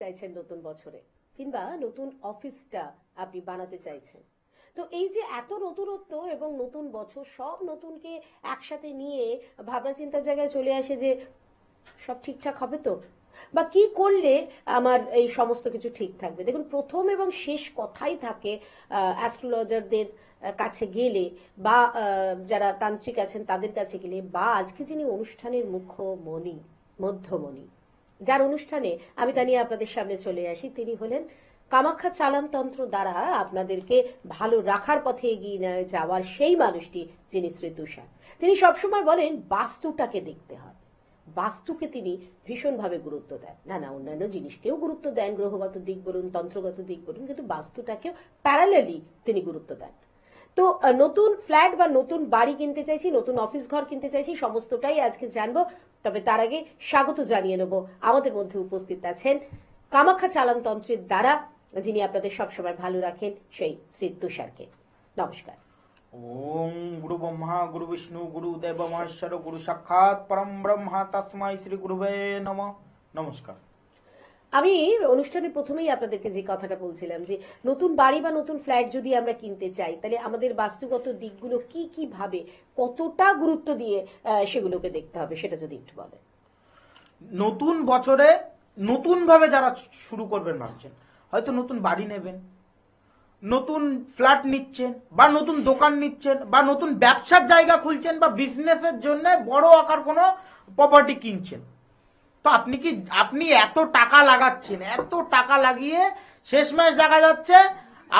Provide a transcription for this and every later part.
চাইছেন নতুন বছরে, কিংবা নতুন অফিসটা আপনি বানাতে চাইছেন। তো এই যে এত নতুনত্ব এবং নতুন বছর সব নতুনকে একসাথে নিয়ে ভাবনা চিন্তার জায়গায় চলে আসে যে সব ঠিকঠাক হবে তো, বা কি করলে আমার এই সমস্ত কিছু ঠিক থাকবে। দেখুন, প্রথম এবং শেষ কথাই থাকে অ্যাস্ট্রোলজারদের কাছে গেলে, বা যারা তান্ত্রিক আছেন তাদের কাছে গেলে, বা আজকে যিনি অনুষ্ঠানের মুখ্যমণি, মধ্যমণি, যার অনুষ্ঠানে আমি তা নিয়ে আপনাদের সামনে চলে আসি, তিনি হলেন কামাখ্যা চালানতন্ত্র দ্বারা আপনাদেরকে ভালো রাখার পথে এগিয়ে নিয়ে যাওয়ার সেই মানুষটি, যিনি শ্রী তুষার। তিনি সবসময় বলেন বাস্তুটাকে দেখতে হয়, বাস্তুকে তিনি ভীষণভাবে গুরুত্ব দেন। না না, অন্যান্য জিনিসকেও গুরুত্ব দেন, গ্রহগত দিক বলুন, তন্ত্রগত দিক বলুন, কিন্তু বাস্তুটাকেও প্যারালালি তিনি গুরুত্ব দেন। তো নতুন ফ্ল্যাট বা নতুন বাড়ি কিনতে চাইছি, নতুন অফিস ঘর কিনতে চাইছি, সমস্তটাই আজকে জানবো। তবে তার আগে স্বাগত জানিয়ে নেব, আমাদের মধ্যে উপস্থিত আছেন কামাখ্যা চালানতন্ত্রের দ্বারা যিনি আপনাদের সবসময় ভালো রাখেন, সেই শ্রী তুষারকে। নমস্কার। ওম গুরু ব্রহ্মা গুরু বিষ্ণু গুরু দেব মহেশ্বর গুরু সাক্ষাৎ পরম ব্রহ্মা তস্মাই শ্রী গুরুবে নমঃ। নমস্কার। আমি অনুষ্ঠানের প্রথমেই আপনাদেরকে যে কথাটা বলছিলাম, যে নতুন বাড়ি বা নতুন ফ্ল্যাট যদি আমরা কিনতে চাই, তাহলে আমাদের বাস্তুগত দিকগুলো কি কি ভাবে, কতটা গুরুত্ব দিয়ে সেগুলোকে দেখতে হবে, সেটা যদি একটু বলেন। নতুন বছরে নতুন ভাবে যারা শুরু করবেন ভাবছেন, হয়তো নতুন বাড়ি নেবেন, নতুন ফ্ল্যাট নিচ্ছেন, বা নতুন দোকান নিচ্ছেন, বা নতুন ব্যবসার জায়গা খুলছেন, বা বিজনেসের জন্য বড় আকার কোনো প্রপার্টি কিনছেন, তো আপনি এত টাকা লাগাচ্ছেন, এত টাকা লাগিয়ে শেষমেশ দেখা যাচ্ছে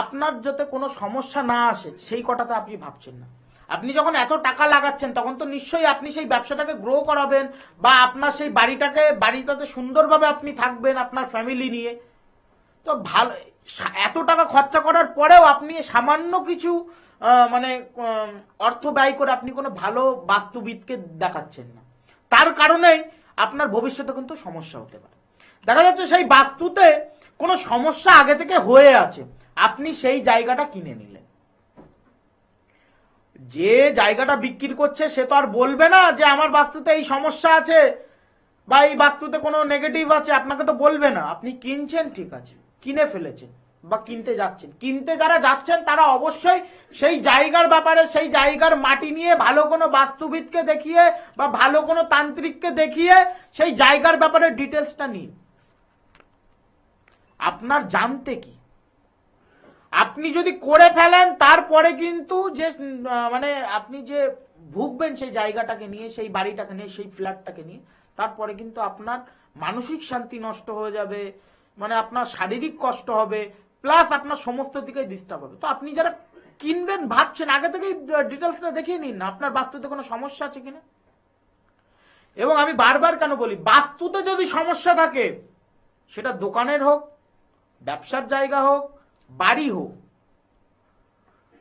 আপনার যাতে কোনো সমস্যা না আসে সেই কথাটা আপনি ভাবছেন না। আপনি যখন এত টাকা লাগাচ্ছেন তখন তো নিশ্চয়ই আপনি সেই ব্যবসাটাকে গ্রো করাবেন, বা আপনার সেই বাড়িটাতে সুন্দরভাবে আপনি থাকবেন আপনার ফ্যামিলি নিয়ে। তো ভালো, এত টাকা খরচা করার পরেও আপনি সামান্য কিছু মানে অর্থ ব্যয় করে আপনি কোনো ভালো বাস্তুবিদকে দেখাচ্ছেন না। তার কারণেই আপনার ভবিষ্যতে কিন্তু সমস্যা হতে পারে। দেখা যাচ্ছে সেই বাস্তুতে কোনো সমস্যা আগে থেকে হয়ে আছে, আপনি সেই জায়গাটা কিনে নিলেন। যে জায়গাটা বিক্রি করছে সে তো আর বলবে না যে আমার বাস্তুতে এই সমস্যা আছে বা এই বাস্তুতে কোনো নেগেটিভ আছে, আপনাকে তো বলবে না। আপনি কিনছেন, ঠিক আছে, কিনে ফেলেছেন বা কিনতে যাচ্ছেন, কিনতে যারা যাচ্ছেন তারা অবশ্যই সেই জায়গার ব্যাপারে, সেই জায়গার মাটি নিয়ে ভালো কোনো বাস্তুবিদকে দেখিয়ে বা ভালো কোনো তান্ত্রিককে দেখিয়ে সেই জায়গার ব্যাপারে ডিটেলসটা নিন। আপনার জানতে কি, আপনি যদি করে ফেলেন তারপরে কিন্তু যে মানে আপনি যে ভুগবেন সেই জায়গাটাকে নিয়ে, সেই বাড়িটাকে নিয়ে, সেই ফ্ল্যাটটাকে নিয়ে, তারপরে কিন্তু আপনার মানসিক শান্তি নষ্ট হয়ে যাবে, মানে আপনার শারীরিক কষ্ট হবে, প্লাস আপনার সমস্ত দিকে ডিস্টার্ব হবে। তো আপনি যারা কিনবেন ভাবছেন, আগে থেকেই ডিটেলসটা দেখিয়ে নিন না আপনার বাস্তুতে কোনো সমস্যা আছে কিনা। এবং আমি বারবার কেন বলি, বাস্তুতে যদি সমস্যা থাকে, সেটা দোকানের হোক, ব্যবসার জায়গা হোক, বাড়ি হোক,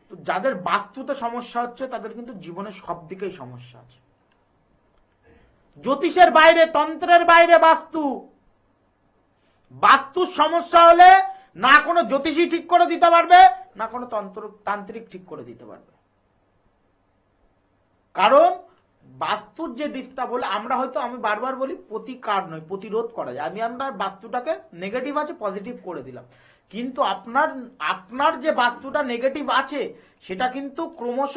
তো যাদের বাস্তুতে সমস্যা হচ্ছে তাদের কিন্তু জীবনের সব দিকেই সমস্যা আছে। জ্যোতিষের বাইরে, তন্ত্রের বাইরে বাস্তুর সমস্যা হলে না কোনো জ্যোতিষী ঠিক করে দিতে পারবে, না কোনো তান্ত্রিক ঠিক করে দিতে পারবে। কারণ বাস্তুর যে ডিস্টার্ব হলে আমি বারবার বলি, প্রতিকার নয়, প্রতিরোধ করা যায়। আমরা বাস্তুটাকে নেগেটিভ আছে পজিটিভ করে দিলাম, কিন্তু আপনার যে বাস্তুটা নেগেটিভ আছে সেটা কিন্তু ক্রমশ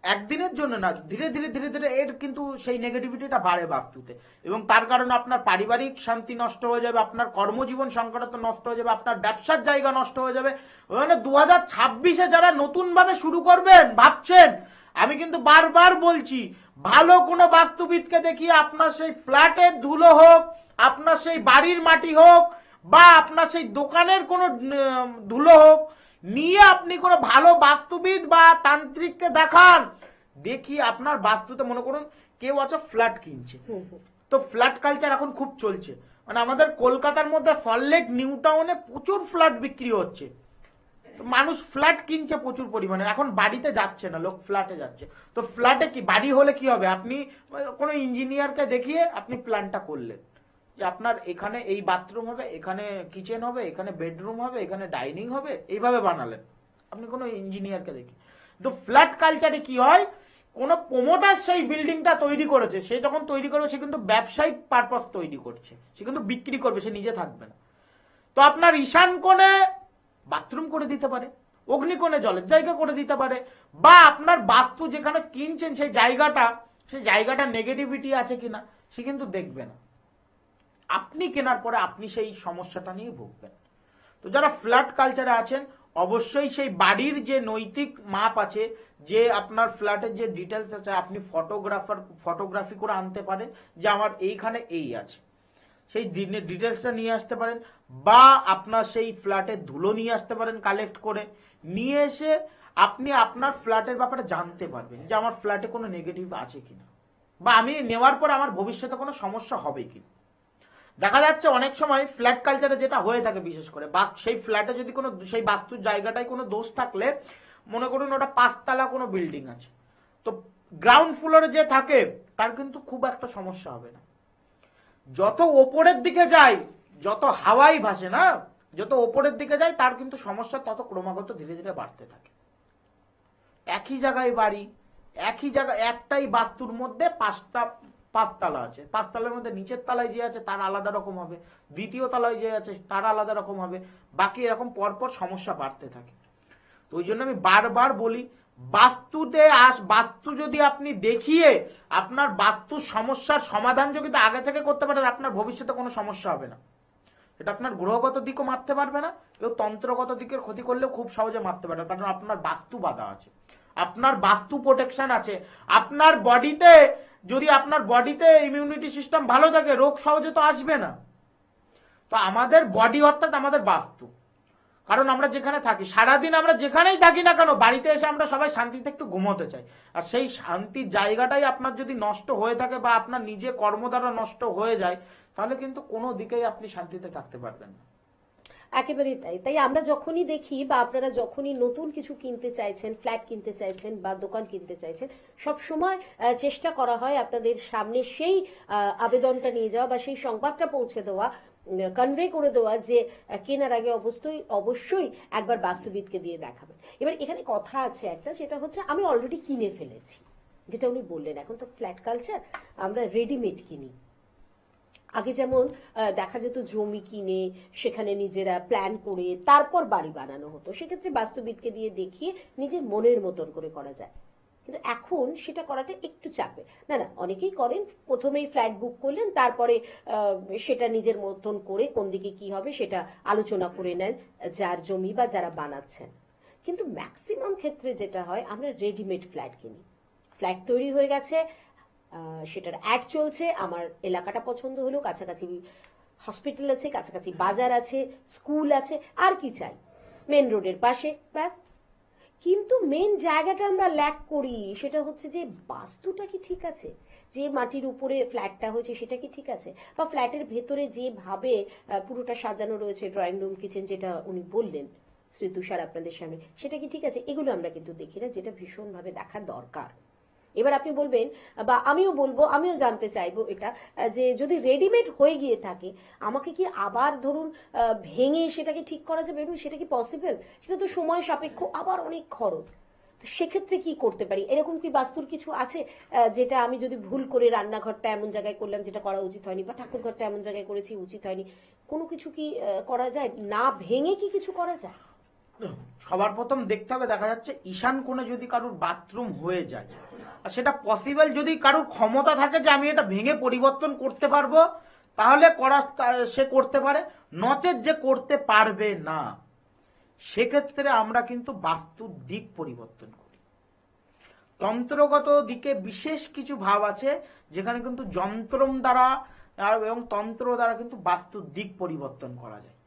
একদিনের জন্য না, ধীরে ধীরে ধীরে ধীরে এর কিন্তু সেই নেগেটিভিটিটা বাড়ে বাস্তুতে, এবং তার কারণে আপনার পারিবারিক শান্তি নষ্ট হয়ে যাবে, আপনার কর্মজীবন সংকট নষ্ট হয়ে যাবে, আপনার ব্যবসার জায়গা নষ্ট হয়ে যাবে। ওখানে 2026-এ যারা নতুন ভাবে শুরু করবেন ভাবছেন, আমি কিন্তু বারবার বলছি, ভালো কোনো বাস্তুবিদকে দেখিয়ে আপনার সেই ফ্ল্যাটের ধুলো হোক, আপনার সেই বাড়ির মাটি হোক, বা আপনার সেই দোকানের কোনো ধুলো হোক, নিয়ে আপনি কোনো ভালো বাস্তুবিদ বা তান্ত্রিককে দেখান। দেখি আপনার বাস্তুতে, মনে করুন কেউ আছে ফ্ল্যাট কিনছে, তো ফ্ল্যাট কালচার এখন খুব চলছে, মানে আমাদের কলকাতার মধ্যে সল্টলেক নিউ টাউনে প্রচুর ফ্ল্যাট বিক্রি হচ্ছে, মানুষ ফ্ল্যাট কিনছে প্রচুর পরিমাণে, এখন বাড়িতে যাচ্ছে না, লোক ফ্ল্যাটে যাচ্ছে। তো ফ্ল্যাটে কি, বাড়ি হলে কি হবে, আপনি কোনো ইঞ্জিনিয়ারকে দেখিয়ে আপনি প্ল্যানটা করলেন যে আপনার এখানে এই বাথরুম হবে, এখানে কিচেন হবে, এখানে বেডরুম হবে, এখানে ডাইনিং হবে, এইভাবে বানালেন আপনি কোনো ইঞ্জিনিয়ারকে দেখে। তো ফ্ল্যাট কালচারে কি হয়, কোনো প্রমোটার সেই বিল্ডিংটা তৈরি করেছে, সে যখন তৈরি করবে সে কিন্তু ব্যবসায়িক পারপাস তৈরি করছে, সে কিন্তু বিক্রি করবে, সে নিজে থাকবে না। তো আপনার ঈশান কোণে বাথরুম করে দিতে পারে, অগ্নিকোণে জলের জায়গা করে দিতে পারে, বা আপনার বাস্তু যেখানে কিনছেন সেই জায়গাটা নেগেটিভিটি আছে কিনা সে কিন্তু দেখবে না। আপনি কেনার পরে আপনি সেই সমস্যাটা নিয়ে ভুগবেন। তো যারা ফ্ল্যাট কালচারে আছেন অবশ্যই সেই বাড়ির যে নৈতিক মাপ আছে, যে আপনার ফ্ল্যাটের যে ডিটেলস আছে, আপনি ফটোগ্রাফি করে আনতে পারেন যে আমার এইখানে এই আছে, সেই ডিটেলসটা নিয়ে আসতে পারেন, বা আপনার সেই ফ্ল্যাটের ধুলো নিয়ে আসতে পারেন কালেক্ট করে, নিয়ে এসে আপনি আপনার ফ্ল্যাটের ব্যাপারে জানতে পারবেন যে আমার ফ্ল্যাটে কোনো নেগেটিভ আছে কিনা, বা আমি নেওয়ার পর আমার ভবিষ্যতে কোনো সমস্যা হবে কিনা। দেখা যাচ্ছে অনেক সময় ফ্ল্যাট কালচারে যেটা হয়ে থাকে, বিশেষ করে সেই ফ্ল্যাটে যদি কোনো সেই বাস্তুর জায়গাটায় কোনো দোষ থাকলে, মনে করুন ওটা 5 তলা কোনো বিল্ডিং আছে, তো গ্রাউন্ড ফ্লোরে যে থাকে তার কিন্তু খুব একটা সমস্যা হবে না। যত ওপরের দিকে যায়, যত হাওয়াই ভাসে না, যত ওপরের দিকে যায় তার কিন্তু সমস্যা তত ক্রমাগত ধীরে ধীরে বাড়তে থাকে। একই জায়গায় বাড়ি, একই জায়গায় একটাই বাস্তুর মধ্যে 5 তলা আছে, 5 তলার মধ্যে নিচের তলায় যে আছে তার আলাদা রকম হবে, দ্বিতীয় তলায় যে আছে তার আলাদা রকম হবে, বাকি এরকম পরপর সমস্যা বাড়তে থাকে। তো ওই জন্য আমি বারবার বলি, বাস্তু যদি আপনি দেখিয়ে আপনার বাস্তুর সমস্যার সমাধান যদি আগে থেকে করতে পারেন, আপনার ভবিষ্যতে কোনো সমস্যা হবে না। এটা আপনার গ্রহগত দিকও মারতে পারবে না, কেউ তন্ত্রগত দিকের ক্ষতি করলেও খুব সহজে মারতে পারবে, কারণ আপনার বাস্তু বাধা আছে, আপনার বাস্তু প্রোটেকশন আছে। আপনার বডিতে ইমিউনিটি সিস্টেম ভালো থাকে, রোগ সহজে তো আসবে না। তো আমাদের বডি অর্থাৎ আমাদের বাস্তু, কারণ আমরা যেখানে থাকি, সারাদিন আমরা যেখানেই থাকি না কেন, বাড়িতে এসে আমরা সবাই শান্তিতে একটু ঘুমোতে চাই, আর সেই শান্তির জায়গাটাই আপনার যদি নষ্ট হয়ে থাকে বা আপনার নিজে কর্ম দ্বারা নষ্ট হয়ে যায়, তাহলে কিন্তু কোনো দিকেই আপনি শান্তিতে থাকতে পারবেন না। একেবারেই তাই। তাই আমরা যখনই দেখি বা আপনারা যখনই নতুন কিছু কিনতে চাইছেন, ফ্ল্যাট কিনতে চাইছেন বা দোকান কিনতে চাইছেন, সব সময় চেষ্টা করা হয় আপনাদের সামনে সেই আবেদনটা নিয়ে যাওয়া বা সেই সংবাদটা পৌঁছে দেওয়া, কনভে করে দেওয়া যে কেনার আগে অবশ্যই একবার বাস্তুবিদকে দিয়ে দেখাবেন। এবার এখানে কথা আছে একটা, সেটা হচ্ছে আমি অলরেডি কিনে ফেলেছি, যেটা উনি বললেন। এখন তো ফ্ল্যাট কালচার, আমরা রেডিমেড কিনি। আগে যেমন দেখা যেত জমি কিনে সেখানে নিজেরা প্ল্যান করে তারপর বাড়ি বানানো হতো, সেক্ষেত্রে বাস্তুবিদকে দিয়ে দেখিয়ে নিজের মনের মতন করে করা যায়। কিন্তু এখন সেটা করাটা একটু চাপে। না, অনেকেই করেন, প্রথমেই ফ্ল্যাট বুক করলেন, তারপরে সেটা নিজের মতন করে কোন দিকে কি হবে সেটা আলোচনা করে নেন যার জমি বা যারা বানাচ্ছেন। কিন্তু ম্যাক্সিমাম ক্ষেত্রে যেটা হয়, আমরা রেডিমেড ফ্ল্যাট কিনি। ফ্ল্যাট তৈরি হয়ে গেছে, সেটার অ্যাড চলছে, আমার এলাকাটা পছন্দ হলো, কাছাকাছি হসপিটাল আছে, কাছাকাছি বাজার আছে, স্কুল আছে, আর কি চাই, মেন রোডের পাশে, ব্যাস। কিন্তু মেন জায়গাটা আমরা ল্যাক করি, সেটা হচ্ছে যে বাস্তুটা কি ঠিক আছে, যে মাটির উপরে ফ্ল্যাটটা হয়েছে সেটা কি ঠিক আছে, বা ফ্ল্যাটের ভেতরে যেভাবে পুরোটা সাজানো রয়েছে, ড্রয়িং রুম, কিচেন, যেটা উনি বললেন শ্রী তুষার আপনাদের সামনে, সেটা কি ঠিক আছে, এগুলো আমরা কিন্তু দেখি না, যেটা ভীষণভাবে দেখা দরকার। এবার আপনি বলবেন বা আমিও বলবো, আমিও জানতে চাইবো এটা, যে যদি রেডিমেড হয়ে গিয়ে থাকে, আমাকে কি আবার ধরুন ভেঙে সেটাকে ঠিক করা যাবে, এবং সেটা কি পসিবল? সেটা তো সময় সাপেক্ষ, আবার অনেক খরচ। তো সেক্ষেত্রে কি করতে পারি? এরকম কি বাস্তুর কিছু আছে যেটা আমি যদি ভুল করে রান্নাঘরটা এমন জায়গায় করলাম যেটা করা উচিত হয়নি, বা ঠাকুরঘরটা এমন জায়গায় করেছি উচিত হয়নি, কোনো কিছু কি করা যায়? না ভেঙে কি কিছু করা যায়? সবার প্রথম দেখতে হবে, দেখা যাচ্ছে ঈশান কোণে যদি কারোর বাথরুম হয়ে যায়, আর সেটা পসিবল যদি কারোর ক্ষমতা থাকে যে আমি এটা ভেঙে পরিবর্তন করতে পারবো, তাহলে সে করতে পারে, নচেত যে করতে পারবে না, সেক্ষেত্রে আমরা কিন্তু বাস্তুর দিক পরিবর্তন করি। তন্ত্রগত দিকে বিশেষ কিছু ভাব আছে যেখানে কিন্তু যন্ত্রম দ্বারা এবং তন্ত্র দ্বারা কিন্তু বাস্তুর দিক পরিবর্তন করা যায়,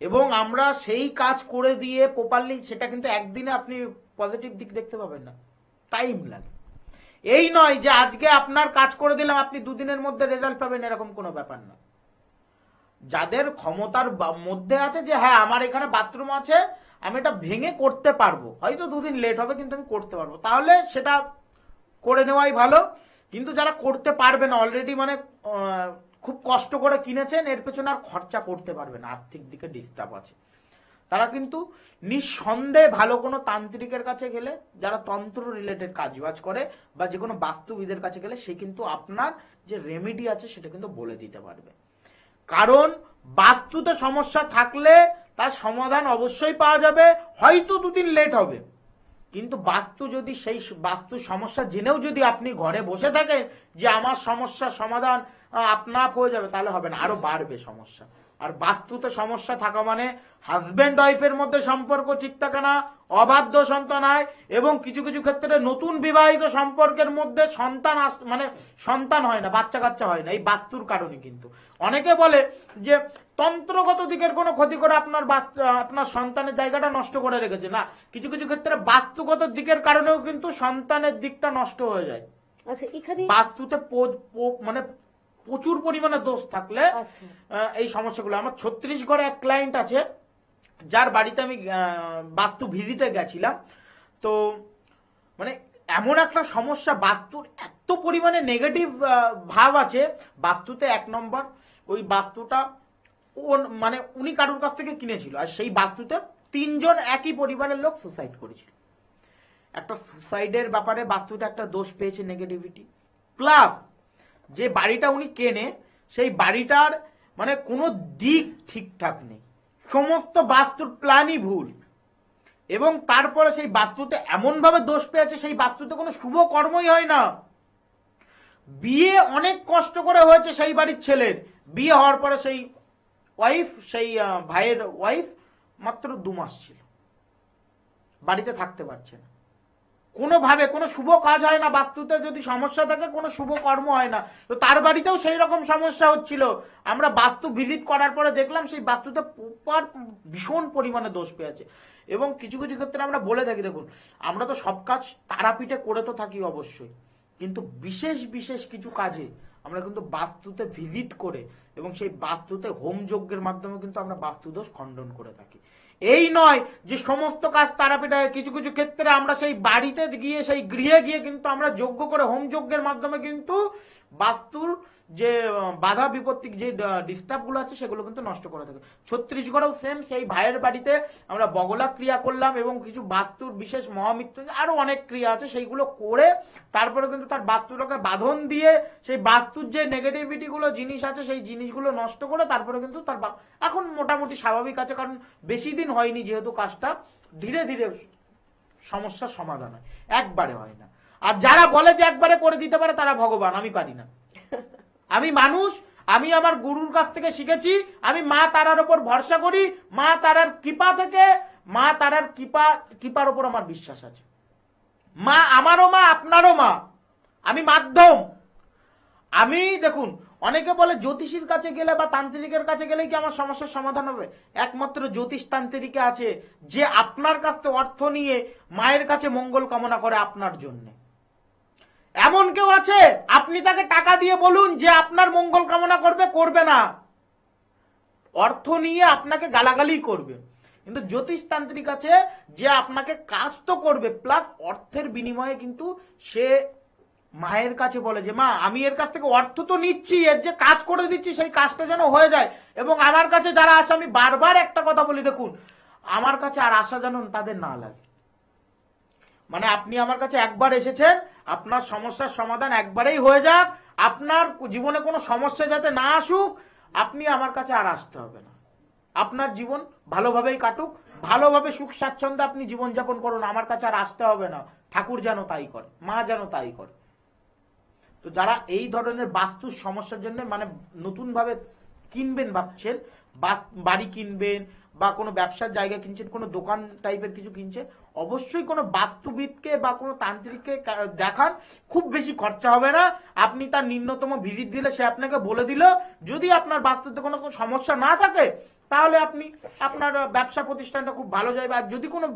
এবং আমরা সেই কাজ করে দিয়ে প্রপারলি, সেটা কিন্তু একদিনে আপনি পজিটিভ দিক দেখতে পাবেন না, টাইম লাগে। এই নয় যে আজকে আপনার কাজ করে দিলাম আপনি 2 দিনের মধ্যে রেজাল্ট পাবেন, এরকম কোনো ব্যাপার না। যাদের ক্ষমতার মধ্যে আছে যে হ্যাঁ আমার এখানে বাথরুম আছে, আমি এটা ভেঙে করতে পারবো, হয়তো 2 দিন লেট হবে কিন্তু আমি করতে পারবো, তাহলে সেটা করে নেওয়াই ভালো। কিন্তু যারা করতে পারবে না, অলরেডি মানে খুব কষ্ট করে কিনেছেন, এর পেছনে আর খরচা করতে পারবে না, আর্থিক দিকে ডিস্টার্ব আছে, তারা কিন্তু নিঃসন্দেহে ভালো কোনো তান্ত্রিকের কাছে গেলে, যারা তন্ত্র রিলেটেড কাজবাজ করে, বা যে কোনো বাস্তুবিদের কাছে গেলে, সে কিন্তু আপনার যে রেমেডি আছে সেটা কিন্তু বলে দিতে পারবে। কারণ বাস্তুতে সমস্যা থাকলে তার সমাধান অবশ্যই পাওয়া যাবে, হয়তো 2 দিন লেট হবে, কিন্তু বাস্তু যদি সেই বাস্তু সমস্যা জেনেও যদি আপনি ঘরে বসে থাকেন যে আমার সমস্যার সমাধান আপনা হয়ে যাবে, তাহলে হবে না, আরো বাড়বে সমস্যা। আর বাস্তুতে সমস্যা থাকা মানে হাজবেন্ড ওয়াইফের মধ্যে সম্পর্ক ঠিক থাকে না, অবাধ্য সন্তান হয়, এবং কিছু কিছু ক্ষেত্রে নতুন বিবাহিত সম্পর্কের মধ্যে মানে সন্তান হয় না, বাচ্চা কাচ্চা হয় না, এই বাস্তুর কারণে। কিন্তু অনেকে বলে যে তন্ত্রগত দিকের কোনো ক্ষতি করে আপনার সন্তানের জায়গাটা নষ্ট করে রেখেছে, না, কিছু কিছু ক্ষেত্রে বাস্তুগত দিকের কারণেও কিন্তু সন্তানের দিকটা নষ্ট হয়ে যায়। আচ্ছা, এখানে বাস্তুতে মানে প্রচুর পরিমাণে দোষ থাকলে আচ্ছা এই সমস্যাগুলো। আমার ছত্তিশগড়ে এক ক্লায়েন্ট আছে যার বাড়িতে আমি বাস্তু ভিজিটে গেছিলাম। তো মানে এমন একটা সমস্যা, বাস্তুর এত পরিমাণে নেগেটিভ ভাব আছে বাস্তুতে। 1 নম্বর, ওই বাস্তুটা মানে উনি কারোর কাছ থেকে কিনেছিল, আর সেই বাস্তুতে 3 জন একই পরিবারের লোক সুসাইড করেছিল। একটা সুসাইডের ব্যাপারে বাস্তুতে একটা দোষ পেয়েছে, নেগেটিভিটি। প্লাস যে বাড়িটা উনি কেনে, সেই বাড়িটার মানে কোনো দিক ঠিকঠাক নেই, সমস্ত বাস্তুর প্ল্যানই ভুল, এবং তারপরে সেই বাস্তুতে এমন ভাবে দোষ পেয়েছে, সেই বাস্তুতে কোনো শুভ কর্মই হয় না। বিয়ে অনেক কষ্ট করে হয়েছে সেই বাড়ির ছেলের, বিয়ে হওয়ার পরে সেই ওয়াইফ, সেই ভাইয়ের ওয়াইফ মাত্র 2 মাস ছিল, বাড়িতে থাকতে পারছে না, কোনোভাবে কোনো শুভ কাজ হয় না। বাস্তুতে যদি সমস্যা থাকে কোনো শুভ কর্ম হয় না। তো তার বাড়িতেও সেই রকম সমস্যা হচ্ছিল। আমরা বাস্তু ভিজিট করার পরে দেখলাম সেই বাস্তুতে ভীষণ পরিমাণে দোষ পেয়েছে। এবং কিছু কিছু ক্ষেত্রে আমরা বলে থাকি, দেখুন আমরা তো সব কাজ তারাপীঠে করে তো থাকি অবশ্যই, কিন্তু বিশেষ বিশেষ কিছু কাজে আমরা কিন্তু বাস্তুতে ভিজিট করে এবং সেই বাস্তুতে হোম যজ্ঞের মাধ্যমে কিন্তু আমরা বাস্তুদোষ খণ্ডন করে থাকি। এই নয় যে সমস্ত কাজ তারাপীঠে, কিছু কিছু ক্ষেত্রে আমরা সেই বাড়িতে গিয়ে, সেই গৃহে গিয়ে কিন্তু আমরা যজ্ঞ করে, হোম যজ্ঞের মাধ্যমে কিন্তু বাস্তুর যে বাধা বিপত্তি, যে ডিস্টার্ব গুলো আছে সেগুলো কিন্তু নষ্ট করে থাকে। ছত্তিশগড়েও সেম, সেই ভাইয়ের বাড়িতে আমরা বগলা ক্রিয়া করলাম এবং কিছু বাস্তুর বিশেষ মহামৃত্যু আরো অনেক ক্রিয়া আছে, সেইগুলো করে তারপরে কিন্তু তার বাস্তুটাকে বাঁধন দিয়ে সেই বাস্তুর যে নেগেটিভিটি গুলো জিনিস আছে সেই জিনিসগুলো নষ্ট করে তারপরে কিন্তু তার এখন মোটামুটি স্বাভাবিক আছে। কারণ বেশি দিন হয়নি, যেহেতু কাজটা ধীরে ধীরে সমস্যার সমাধান হয়, একবারে হয় না। আর যারা বলে যে একবারে করে দিতে পারে তারা ভগবান, আমি পারি না। আমি মানুষ, আমি আমার গুরুর কাছ থেকে শিখেছি, আমি মা তারার উপর ভরসা করি, মা তারার কৃপা থেকে, মা তারার কৃপার উপর আমার বিশ্বাস আছে। মা আমারও মা, আপনারও মা, আমি মাধ্যম। আমি দেখুন, অনেকে বলে জ্যোতিষীর কাছে গেলে বা তান্ত্রিকের কাছে গেলেই কি আমার সমস্যার সমাধান হবে? একমাত্র জ্যোতিষ তান্ত্রিকে আছে যে আপনার কাছ থেকে অর্থ নিয়ে মায়ের কাছে মঙ্গল কামনা করে আপনার জন্য। এমন কেউ আছে আপনি তাকে টাকা দিয়ে বলুন যে আপনার মঙ্গল কামনা করবে, করবে না, অর্থ নিয়ে আপনাকে গালাগালি করবে। কিন্তু জ্যোতিষ তান্ত্রিক আছে যে আপনাকে কাজ তো করবে, প্লাস অর্থের বিনিময়ে কিন্তু সে মায়ের কাছে বলে যে মা আমি এর কাছ থেকে অর্থ তো নিচ্ছি, এর যে কাজ করে দিচ্ছি সেই কাজটা যেন হয়ে যায়। এবং আমার কাছে যারা আসে, আমি বারবার একটা কথা বলি, দেখুন আমার কাছে আর আশা যেন তাদের না লাগে। মানে আপনি আমার কাছে একবার এসেছেন, আপনার সমস্যার সমাধান একবারেই হয়ে যাক, আপনার জীবনে কোনো সমস্যা যাতে না আসুক, আপনি আমার কাছে আর আসতে হবে না। আপনার জীবন ভালোভাবেই কাটুক, ভালোভাবে সুখ স্বাচ্ছন্দ্যে আপনি জীবনযাপন করুন, আমার কাছে আর আসতে হবে না। ঠাকুর যেন তাই করে, মা যেন তাই করে। তো যারা এই ধরনের বাস্তুর সমস্যার জন্য মানে নতুন ভাবে কিনবেন ভাবছেন, বাড়ি কিনবেন বা কোনো ব্যবসার জায়গা কিনছেন, কোনো দোকান টাইপের কিছু কিনছেন, অবশ্যই কোনো বাস্তুবিদকে বা কোনো তান্ত্রিককে দেখান। খুব বেশি খরচা হবে না, আপনি তার নিম্নতম ভিজিট দিলে সে আপনাকে বলে দিল। যদি আপনার বাস্তুতে কোনো সমস্যা না থাকে তাহলে আপনি আপনার ব্যবসা প্রতিষ্ঠানটা খুব ভালো যাবে। আর যদি কোনো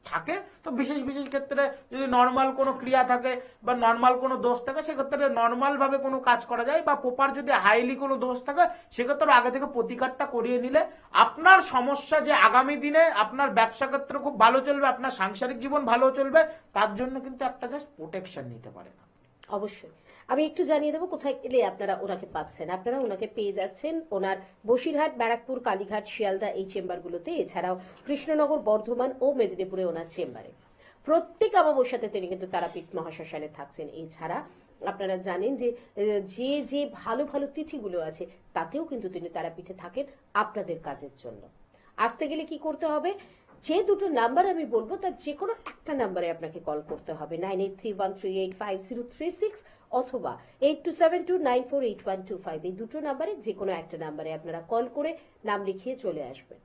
থাকে তো বিশেষ বিশেষ ক্ষেত্রে যদি নর্মাল কোনো ক্রিয়া থাকে বা নর্মাল কোনো দোষ থাকে, সেক্ষেত্রে নর্মাল ভাবে কোনো কাজ করা যায়। বা প্রপার যদি হাইলি কোনো দোষ থাকে সেক্ষেত্রে আগে থেকে প্রতিকারটা করিয়ে নিলে আপনার সমস্যা যে আগামী দিনে আপনার ব্যবসা ক্ষেত্রে খুব ভালো চলবে, আপনার সাংসারিক জীবন ভালো চলবে, তার জন্য কিন্তু একটা জাস্ট প্রোটেকশন নিতে পারেন। অবশ্যই আমি একটু জানিয়ে দেবো কোথায় গেলে আপনারা ওনাকে পাচ্ছেন। আপনারা ওনাকে পেয়ে যাচ্ছেন ওনার বসিরহাট, ব্যারাকপুর, কালীঘাট, শিয়ালদা এই চেম্বারগুলোতে, এছাড়াও কৃষ্ণনগর, বর্ধমান ও মেদিনীপুরে ওনার চেম্বারে। প্রত্যেক অমাবস্যাতে তিনি কিন্তু তারাপীঠ মহাশ্মশানে থাকছেন। এছাড়া আপনারা জানেন যে যে যে ভালো ভালো তিথিগুলো আছে তাতেও কিন্তু তিনি তারাপীঠে থাকেন আপনাদের কাজের জন্য। আসতে গেলে কি করতে হবে, যে দুটো নাম্বার আমি বলবো তার যে কোনো একটা নাম্বারে আপনাকে কল করতে হবে, 9831385036 অথবা 8272948125, এই দুটো নাম্বারে যে কোনো একটা নাম্বারে আপনারা কল করে নাম লিখিয়ে চলে আসবেন।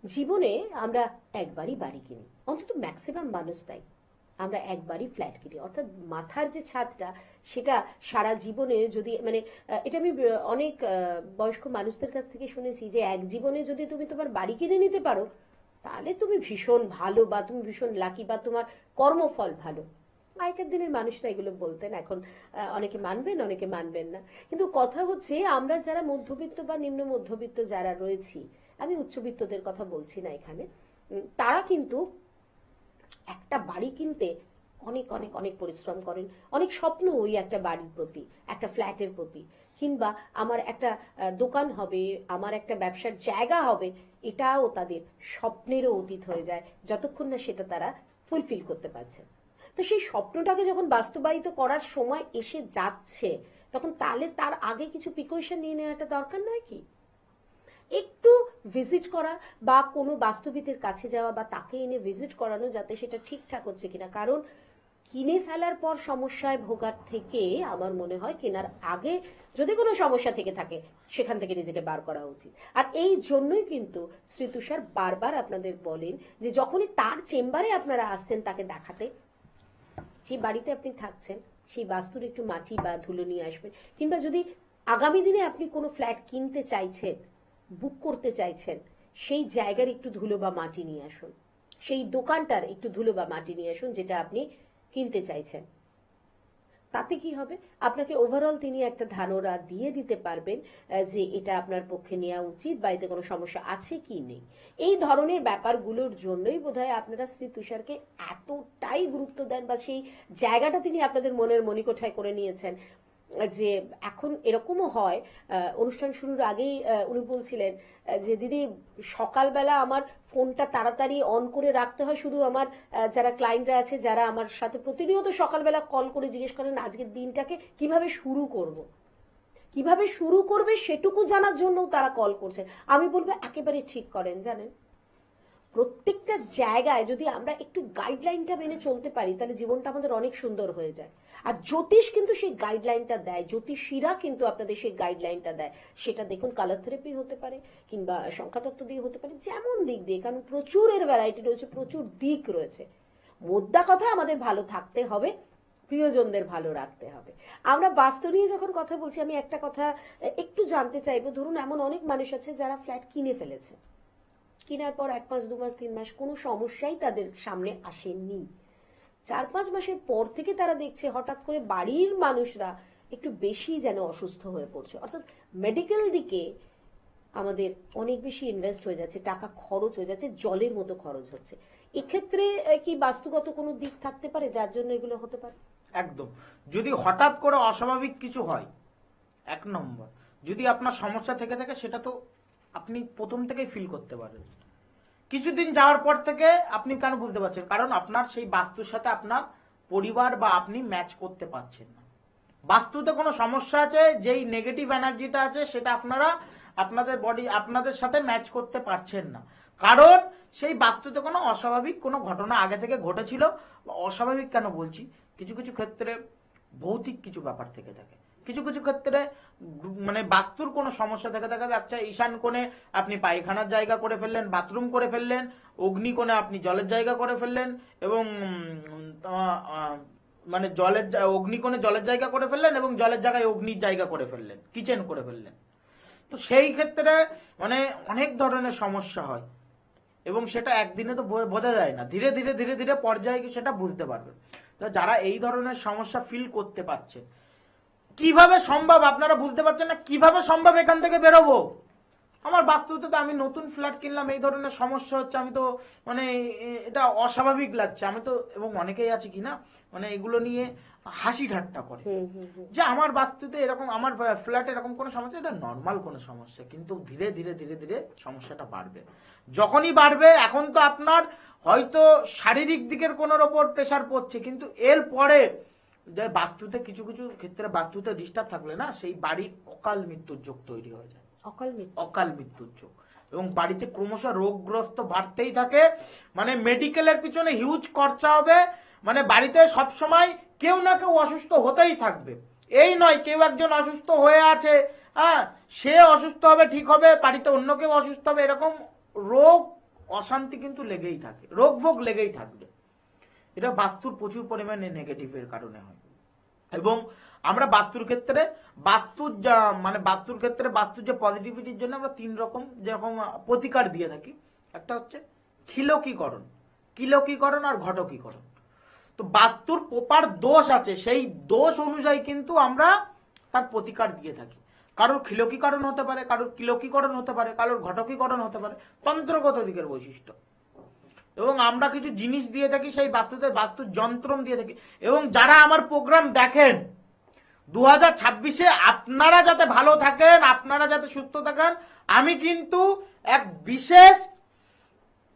জীবনে আমরা একবারই বাড়ি কিনি, অন্তত ম্যাক্সিমাম মানুষ তাই, আমরা একবারই ফ্ল্যাট কিনি, অর্থাৎ মাথার যে ছাদটা সেটা সারা জীবনে যদি মানে এটা আমি অনেক বয়স্ক মানুষদের কাছ থেকে শুনেছি যে এক জীবনে যদি তুমি তোমার বাড়ি কিনে নিতে পারো তাহলে তুমি ভীষণ ভালো বা তুমি ভীষণ লাকি বা তোমার কর্মফল ভালো। আগেকার দিনের মানুষরা এগুলো বলতেন, এখন অনেকে মানবেন অনেকে মানবেন না, কিন্তু কথা হচ্ছে আমরা যারা মধ্যবিত্ত বা নিম্ন মধ্যবিত্ত যারা রয়েছি, আমি উচ্চবিত্তদের কথা বলছি না এখানে, তারা কিন্তু একটা বাড়ি কিনতে অনেক অনেক অনেক পরিশ্রম করেন, অনেক স্বপ্ন ওই একটা বাড়ির প্রতি, একটা ফ্ল্যাটের প্রতি, কিংবা আমার একটা দোকান হবে, আমার একটা ব্যবসার জায়গা হবে, এটাও তাদের স্বপ্নেরও অতীত হয়ে যায় যতক্ষণ না সেটা তারা ফুলফিল করতে পারছে। তো সেই স্বপ্নটাকে যখন বাস্তবায়িত করার সময় এসে যাচ্ছে তখন তাহলে তার আগে কিছু প্রিকশন নিয়ে নেওয়াটা দরকার নয় কি? একটু ভিজিট করা বা কোনো বাস্তুবিদের কাছে যাওয়া বা তাকে এনে ভিজিট করানো যাতে সেটা ঠিকঠাক হচ্ছে কিনা, কারণ কিনে ফেলার পর সমস্যায় ভোগার থেকে আমার মনে হয় কেনার আগে যদি কোনো সমস্যা থেকে থাকে সেখান থেকে নিজেকে বার করা উচিত। আর এই জন্যই কিন্তু শ্রী তুষার বারবার আপনাদের বলেন যে যখনই তার চেম্বারে আপনারা আসছেন তাকে দেখাতে, যে বাড়িতে আপনি থাকছেন সেই বাস্তুর একটু মাটি বা ধুলো নিয়ে আসবেন, কিংবা যদি আগামী দিনে আপনি কোনো ফ্ল্যাট কিনতে চাইছেন, বুক করতে চাইছেন, সেই জায়গার একটু ধুলো বা মাটি নিয়ে আসুন, সেই দোকানটার একটু ধুলো বা মাটি নিয়ে আসুন যেটা আপনি কিনতে চাইছেন। তাতে কি হবে, আপনাকে ওভারঅল তিনি একটা ধারণা দিয়ে দিতে পারবেন যে এটা আপনার পক্ষে নেওয়া উচিত বা এতে কোনো সমস্যা আছে কি নেই। এই ধরনের ব্যাপারগুলোর জন্যই বোধহয় আপনারা শ্রী তুষারকে এতটাই গুরুত্ব দেন বা সেই জায়গাটা তিনি আপনাদের মনের মণিকোঠায় করে নিয়েছেন যে এখন এরকমও হয়, অনুষ্ঠান শুরুর আগেই উনি বলছিলেন যে দিদি সকালবেলা আমার ফোনটা তাড়াতাড়ি অন করে রাখতে হয়, শুধু আমার যারা ক্লায়েন্টরা আছে যারা আমার সাথে প্রতিনিয়ত সকালবেলা কল করে জিজ্ঞেস করেন আজকের দিনটাকে কিভাবে শুরু করব, কিভাবে শুরু করবে সেটুকু জানার জন্য তারা কল করছে। আমি বলবো একেবারে ঠিক করেন, জানেন প্রত্যেকটা জায়গায় যদি আমরা একটু গাইডলাইনটা মেনে চলতে পারি তাহলে জীবনটা আমাদের অনেক সুন্দর হয়ে যায়। আর জ্যোতিষ কিন্তু সেই গাইডলাইনটা দেয়, জ্যোতিষীরা কিন্তু আপনাদের সেই গাইডলাইনটা দেয়, সেটা দেখুন কালার থেরাপি হতে পারে কিংবা সংখ্যাতত্ত্ব দিয়ে হতে পারে, যেমন দিক দিয়ে, কারণ প্রচুর এর ভ্যারাইটি রয়েছে, প্রচুর দিক রয়েছে। মোদ্দা কথা আমাদের ভালো থাকতে হবে, প্রিয়জনদের ভালো রাখতে হবে। আমরা বাস্তু নিয়ে যখন কথা বলছি আমি একটা কথা একটু জানতে চাইবো, ধরুন এমন অনেক মানুষ আছে যারা ফ্ল্যাট কিনে ফেলেছে, কেনার পর 1 মাস 2 মাস 3 মাস কোনো সমস্যাই তাদের সামনে আসেনি, 4-5 মাসের পর থেকে তারা দেখছে হঠাৎ করে বাড়ির মানুষরা একটু বেশি যেন অসুস্থ হয়ে পড়ছে, অর্থাৎ মেডিকেল দিকে আমাদের অনেক বেশি ইনভেস্ট হয়ে যাচ্ছে, টাকা খরচ হয়ে যাচ্ছে, জলের মতো খরচ হচ্ছে। এক্ষেত্রে কি বাস্তুগত কোনো দিক থাকতে পারে যার জন্য এগুলো হতে পারে? একদম, যদি হঠাৎ করে অস্বাভাবিক কিছু হয়, 1 নম্বর যদি আপনার সমস্যা থেকে থাকে সেটা তো আপনি প্রথম থেকেই ফিল করতে পারেন। কিছুদিন যাওয়ার পর থেকে আপনি কেন বুঝতে পারছেন, কারণ আপনার সেই বাস্তুর সাথে আপনার পরিবার বা আপনি ম্যাচ করতে পারছেন না। বাস্তুতে কোনো সমস্যা আছে, যেই নেগেটিভ এনার্জিটা আছে সেটা আপনারা আপনাদের বডি আপনাদের সাথে ম্যাচ করতে পারছেন না, কারণ সেই বাস্তুতে কোনো অস্বাভাবিক কোনো ঘটনা আগে থেকে ঘটেছিল। অস্বাভাবিক কেন বলছি, কিছু কিছু ক্ষেত্রে ভৌতিক কিছু ব্যাপার থেকে থাকে, কিছু কিছু ক্ষেত্রে মানে বাস্তুর কোনো সমস্যা থেকে দেখা যাচ্ছে ঈশান কোণে আপনি পায়খানার জায়গা করে ফেললেন, বাথরুম করে ফেললেন, অগ্নি কোণে আপনি জলের জায়গা করে ফেললেন, এবং মানে অগ্নিকোণে জলের জায়গা করে ফেললেন এবং জলের জায়গায় অগ্নির জায়গা করে ফেললেন, কিচেন করে ফেললেন। তো সেই ক্ষেত্রে মানে অনেক ধরনের সমস্যা হয় এবং সেটা একদিনে তো বোঝা যায় না, ধীরে ধীরে ধীরে ধীরে পর্যায়ে সেটা বুঝতে পারবেন। তো যারা এই ধরনের সমস্যা ফিল করতে পারছে, কিভাবে সম্ভব আপনারা বুঝতে পারছেন না, কিভাবে সম্ভব এখান থেকে বেরোবো, আমার বাস্তুতে তো আমি নতুন ফ্ল্যাট কিনলাম, এই ধরনের সমস্যা হচ্ছে, আমি তো মানে এটা অস্বাভাবিক লাগছে, আমি তো, এবং অনেকেই আছে কিনা মানে এগুলো নিয়ে হাসি ঠাট্টা করে যে আমার বাস্তুতে এরকম, আমার ফ্ল্যাটে এরকম কোনো সমস্যা, এটা নর্মাল কোনো সমস্যা, কিন্তু ধীরে ধীরে ধীরে ধীরে সমস্যাটা বাড়বে। যখনই বাড়বে, এখন তো আপনার হয়তো শারীরিক দিকের কোনোর ওপর প্রেশার পড়ছে, কিন্তু এর পরে যে বাস্তুতে কিছু কিছু ক্ষেত্রে বাস্তুতে ডিস্টার্ব থাকলে না সেই বাড়ির অকাল মৃত্যুর যোগ তৈরি হয়ে যায়, অকাল মৃত্যুর যোগ। এবং বাড়িতে ক্রমশ রোগগ্রস্ত বাড়তেই থাকে, মানে মেডিকেলের পিছনে হিউজ খরচা হবে, মানে বাড়িতে সব সময় কেউ না কেউ অসুস্থ হতেই থাকবে। এই নয় কেউ একজন অসুস্থ হয়ে আছে, হ্যাঁ সে অসুস্থ হবে ঠিক হবে, বাড়িতে অন্য কেউ অসুস্থ হবে, এরকম রোগ অশান্তি কিন্তু লেগেই থাকে, রোগ ভোগ লেগেই থাকবে। এটা বাস্তুর প্রচুর পরিমাণে নেগেটিভের কারণে হয়। এবং আমরা বাস্তুর ক্ষেত্রে বাস্তুর যে পজিটিভিটির জন্য আমরা 3 রকম যেরকম প্রতিকার দিয়ে থাকি। একটা হচ্ছে কিলকীকরণ আর ঘটকীকরণ। তো বাস্তুর প্রপার দোষ আছে, সেই দোষ অনুযায়ী কিন্তু আমরা তার প্রতিকার দিয়ে থাকি। কারোর খিলকীকরণ হতে পারে, কারোর কিলকীকরণ হতে পারে, কারোর ঘটকীকরণ হতে পারে, তন্ত্রগত দিকের বৈশিষ্ট্য। এবং আমরা কিছু জিনিস দিয়ে থাকি সেই বাস্তুর যন্ত্রম দিয়ে থাকি। এবং যারা আমার প্রোগ্রাম দেখেন 2026-এ আপনারা যাতে ভালো থাকেন, আপনারা যাতে সুস্থ থাকেন, আমি কিন্তু এক বিশেষ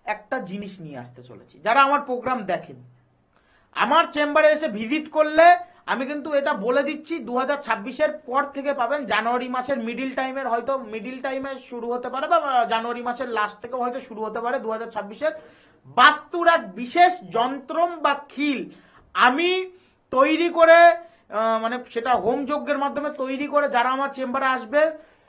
একটা জিনিস নিয়ে আসতে চলেছি। যারা আমার প্রোগ্রাম দেখেন, আমার চেম্বারে এসে ভিজিট করলে আমি কিন্তু এটা বলে দিচ্ছি 2026-এর পর থেকে পাবেন। জানুয়ারি মাসের মিডিল টাইমে শুরু হতে পারে, বা জানুয়ারি মাসের লাস্ট থেকে হয়তো শুরু হতে পারে 2026-এর বাস্তুর এক বিশেষ যন্ত্রম বা খিল আমি তৈরি করে, মানে সেটা হোম যজ্ঞের মাধ্যমে তৈরি করে যারা আমার চেম্বারে আসবে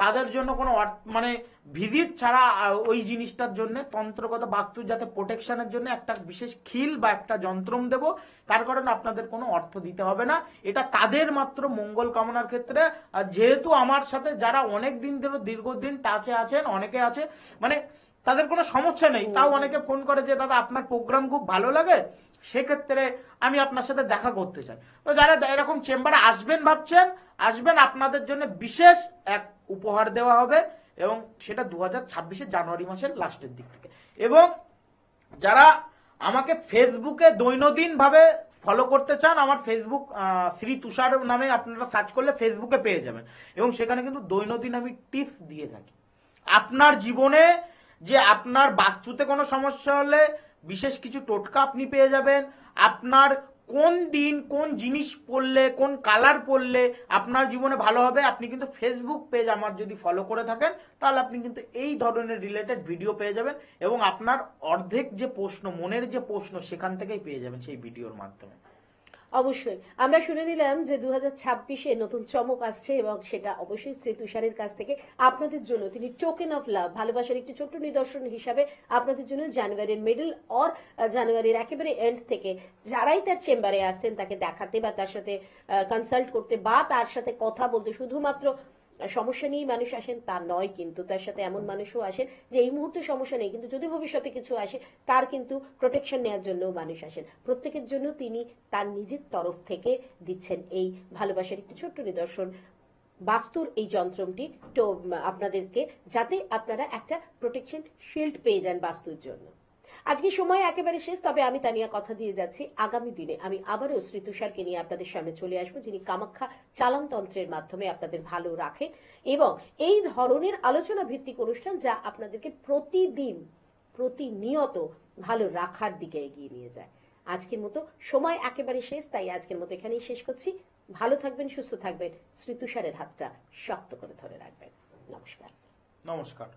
তাদের জন্য কোনো মানে ভিজিট ছাড়া ওই জিনিসটার জন্য তন্ত্রগত বাস্তুর যাতে প্রোটেকশনের জন্য একটা বিশেষ খিল বা একটা যন্ত্রম দেব। তার কারণে আপনাদের কোনো অর্থ দিতে হবে না, এটা তাদের মাত্র মঙ্গল কামনার ক্ষেত্রে। আর যেহেতু আমার সাথে যারা অনেক দিন ধরে দীর্ঘদিন টাচে আছেন, অনেকে আছে মানে তাদের কোনো সমস্যা নেই, তাও অনেকে ফোন করে যে দাদা আপনার প্রোগ্রাম খুব ভালো লাগে, সেক্ষেত্রে আমি আপনার সাথে দেখা করতে চাই। তো যারা এরকম চেম্বারে আসবেন ভাবছেন, আসবেন, আপনাদের জন্য বিশেষ এক উপহার দেওয়া হবে, এবং সেটা 2026-এর জানুয়ারি মাসের লাস্টের দিক থেকে। এবং যারা আমাকে ফেসবুকে দৈনন্দিন ভাবে ফলো করতে চান, আমার ফেসবুক শ্রী তুষার নামে আপনারা সার্চ করলে ফেসবুকে পেয়ে যাবেন। এবং সেখানে কিন্তু দৈনন্দিন আমি টিপস দিয়ে থাকি। আপনার জীবনে যে আপনার বাস্তুতে কোনো সমস্যা হলে বিশেষ কিছু টোটকা আপনি পেয়ে যাবেন। আপনার কোন দিন কোন জিনিস পড়লে, কোন কালার পড়লে আপনার জীবনে ভালো হবে, আপনি কিন্তু ফেসবুক পেজ আমার যদি ফলো করে থাকেন তাহলে আপনি কিন্তু এই ধরনের রিলেটেড ভিডিও পেয়ে যাবেন। এবং আপনার অর্ধেক যে প্রশ্ন, মনের যে প্রশ্ন, সেখান থেকেই পেয়ে যাবেন সেই ভিডিওর মাধ্যমে। অবশ্যই আমরা শুনে নিলাম যে 2026-এ নতুন চমক আসছে, এবং সেটা অবশ্যই শ্রী তুষারের কাছ থেকে আপনাদের জন্য তিনি টোকেন অফ লাভ, ভালোবাসার একটি ছোট্ট নিদর্শন হিসাবে আপনাদের জন্য জানুয়ারির মিডল অর জানুয়ারির একেবারে এন্ড থেকে যারাই তার চেম্বারে আসছেন তাকে দেখাতে বা তার সাথে কনসাল্ট করতে বা তার সাথে কথা বলতে, শুধুমাত্র সমস্যা নিয়েই মানুষ আসেন তা নয়, কিন্তু তার সাথে এমন মানুষও আসেন যে এই মুহূর্তে সমস্যা নেই, কিন্তু যদি ভবিষ্যতে কিছু আসে তার কিন্তু প্রোটেকশন নেওয়ার জন্য মানুষ আসেন। প্রত্যেকের জন্য তিনি তার নিজের তরফ থেকে দিচ্ছেন এই ভালোবাসার একটি ছোট্ট নিদর্শন, বাস্তুর এই যন্ত্রটি, তো আপনাদেরকে, যাতে আপনারা একটা প্রোটেকশন শিল্ড পেয়ে যান বাস্তুর জন্য। আজকে সময় একেবারে শেষ, তবে আমি তানিয়া কথা দিয়ে যাচ্ছি আগামী দিনে আমি আবারও শ্রী তুষারকে নিয়ে আপনাদের সামনে চলে আসবো, যিনি কামাখ্যা চালানতন্ত্রের মাধ্যমে আপনাদের ভালো রাখেন, এবং এই ধরনের আলোচনা ভিত্তিক অনুষ্ঠান যা আপনাদেরকে প্রতিনিয়ত ভালো রাখার দিকে এগিয়ে নিয়ে যায়। আজকের মতো সময় একেবারে শেষ, তাই আজকের মতো এখানেই শেষ করছি। ভালো থাকবেন, সুস্থ থাকবেন, শ্রী তুষারের হাতটা শক্ত করে ধরে রাখবেন। নমস্কার। নমস্কার।